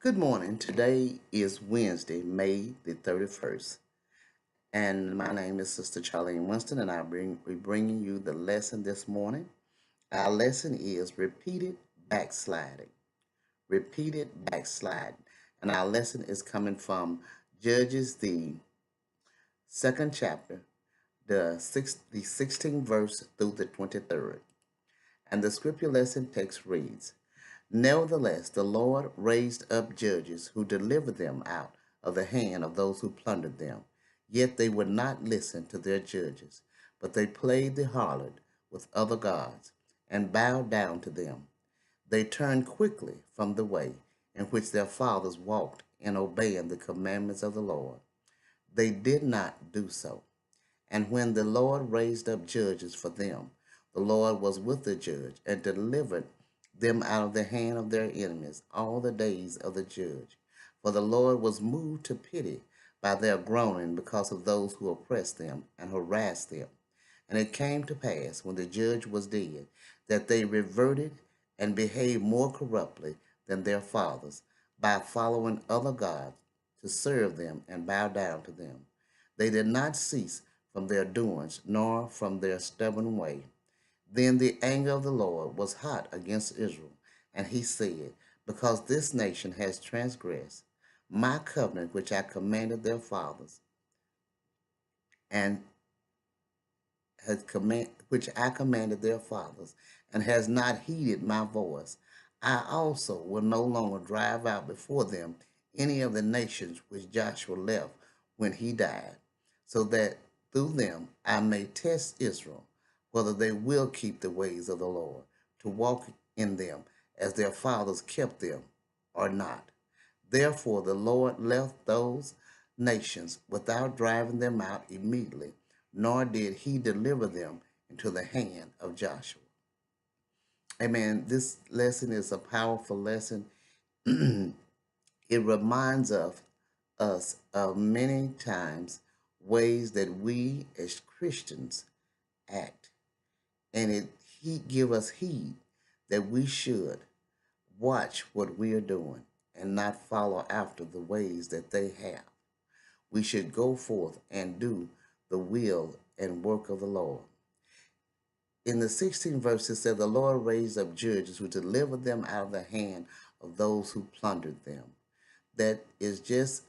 Good morning. Today is Wednesday, May the 31st, and my name is Sister Charlene Winston, and we're bringing you the lesson this morning. Our lesson is repeated backsliding. Repeated backsliding. And our lesson is coming from Judges, the second chapter, the 16th verse through the 23rd. And the scripture lesson text reads, Nevertheless, the Lord raised up judges who delivered them out of the hand of those who plundered them. Yet they would not listen to their judges, but they played the harlot with other gods and bowed down to them. They turned quickly from the way in which their fathers walked in obeying the commandments of the Lord. They did not do so. And when the Lord raised up judges for them, the Lord was with the judge and delivered them out of the hand of their enemies all the days of the judge. For the Lord was moved to pity by their groaning because of those who oppressed them and harassed them. And it came to pass, when the judge was dead, that they reverted and behaved more corruptly than their fathers, by following other gods to serve them and bow down to them. They did not cease from their doings, nor from their stubborn way. Then the anger of the Lord was hot against Israel, and he said, Because this nation has transgressed my covenant which I commanded their fathers, and which I commanded their fathers, and has not heeded my voice, I also will no longer drive out before them any of the nations which Joshua left when he died, so that through them I may test Israel, whether they will keep the ways of the Lord, to walk in them as their fathers kept them, or not. Therefore the Lord left those nations without driving them out immediately, nor did he deliver them into the hand of Joshua. Amen. This lesson is a powerful lesson. It reminds of us of many times ways that we as Christians act, and he give us heed that we should watch what we are doing and not follow after the ways that they have. We should go forth and do the will and work of the Lord. In the 16th verse, it said, The Lord raised up judges who delivered them out of the hand of those who plundered them. That is just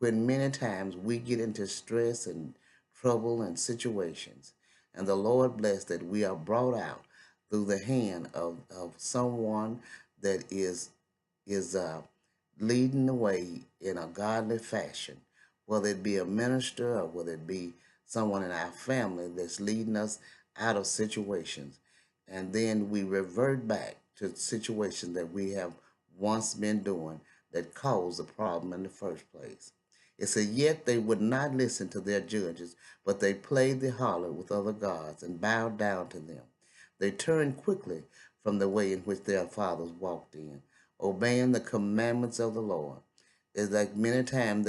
when many times we get into stress and trouble and situations. And the Lord bless that we are brought out through the hand of someone that is leading the way in a godly fashion, whether it be a minister or whether it be someone in our family that's leading us out of situations. And then we revert back to situations that we have once been doing that caused the problem in the first place. It said, Yet they would not listen to their judges, but they played the harlot with other gods and bowed down to them. They turned quickly from the way in which their fathers walked in, obeying the commandments of the Lord. It's like many times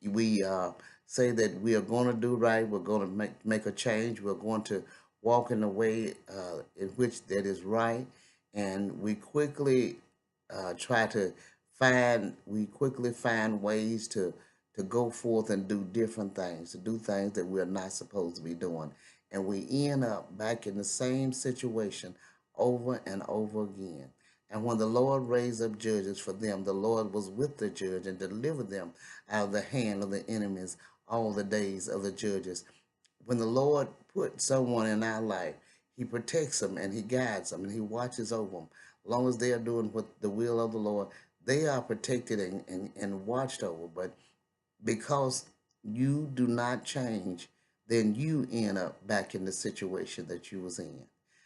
we say that we are going to do right, we're going to make a change, we're going to walk in the way in which that is right, and we quickly find ways to go forth and do different things, to do things that we're not supposed to be doing. And we end up back in the same situation over and over again. And when the Lord raised up judges for them, the Lord was with the judge and delivered them out of the hand of the enemies all the days of the judges. When the Lord put someone in our life, he protects them and he guides them and he watches over them. As long as they are doing what the will of the Lord, they are protected and watched over. But because you do not change, then you end up back in the situation that you was in.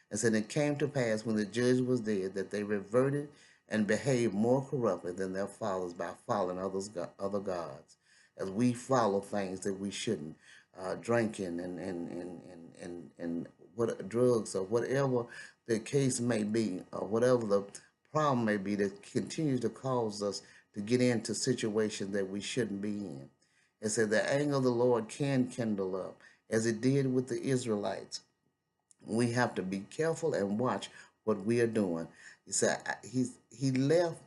And so it came to pass when the judge was dead that they reverted and behaved more corruptly than their fathers by following other gods, as we follow things that we shouldn't, drinking and what drugs or whatever the case may be, or whatever the problem may be that continues to cause us to get into situations that we shouldn't be in. It said the anger of the Lord can kindle up, as it did with the Israelites. We have to be careful and watch what we are doing. He said he left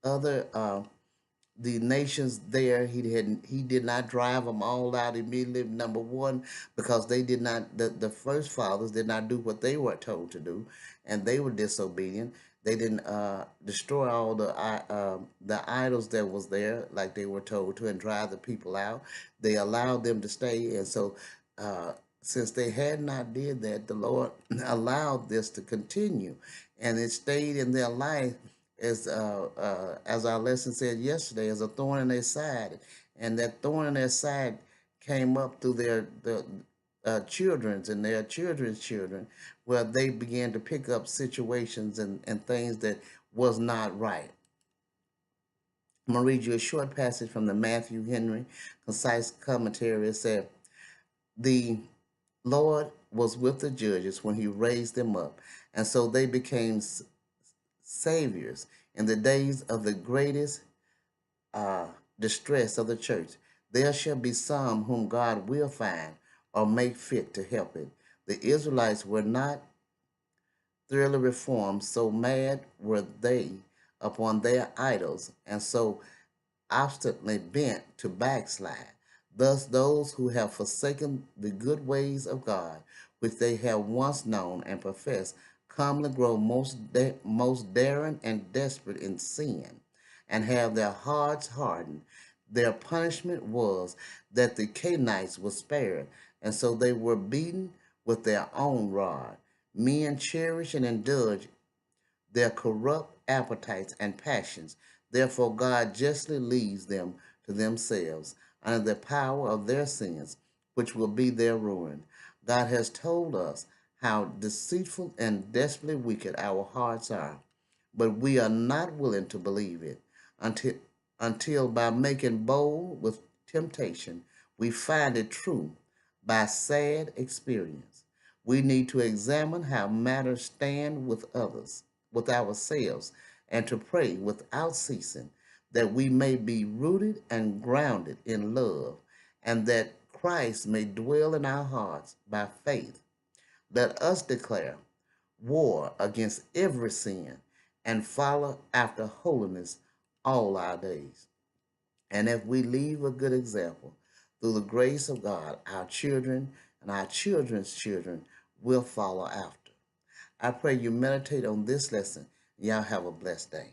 other the nations there. He did not drive them all out immediately. Number one, because they did not, the first fathers did not do what they were told to do, and they were disobedient. They didn't destroy all the idols that was there like they were told to, and drive the people out. They allowed them to stay, and so since they had not did that, the Lord allowed this to continue, and it stayed in their life as our lesson said yesterday, as a thorn in their side, and that thorn in their side came up through the children's and their children's children, where they began to pick up situations and things that was not right. I'm gonna read you a short passage from the Matthew Henry Concise Commentary. It said, "The Lord was with the judges when He raised them up, and so they became saviors in the days of the greatest uh, distress of the church. There shall be some whom God will find or make fit to help it. The Israelites were not thoroughly reformed, so mad were they upon their idols, and so obstinately bent to backslide. Thus, those who have forsaken the good ways of God, which they have once known and professed, commonly grow most daring and desperate in sin, and have their hearts hardened. Their punishment was that the Canaanites were spared, and so they were beaten with their own rod. Men cherish and indulge their corrupt appetites and passions. Therefore, God justly leaves them to themselves under the power of their sins, which will be their ruin. God has told us how deceitful and desperately wicked our hearts are, but we are not willing to believe it until, until by making bold with temptation, we find it true by sad experience. We need to examine how matters stand with others, with ourselves, and to pray without ceasing that we may be rooted and grounded in love, and that Christ may dwell in our hearts by faith. Let us declare war against every sin and follow after holiness all our days. And if we leave a good example, through the grace of God, our children and our children's children will follow after. I pray you meditate on this lesson. Y'all have a blessed day.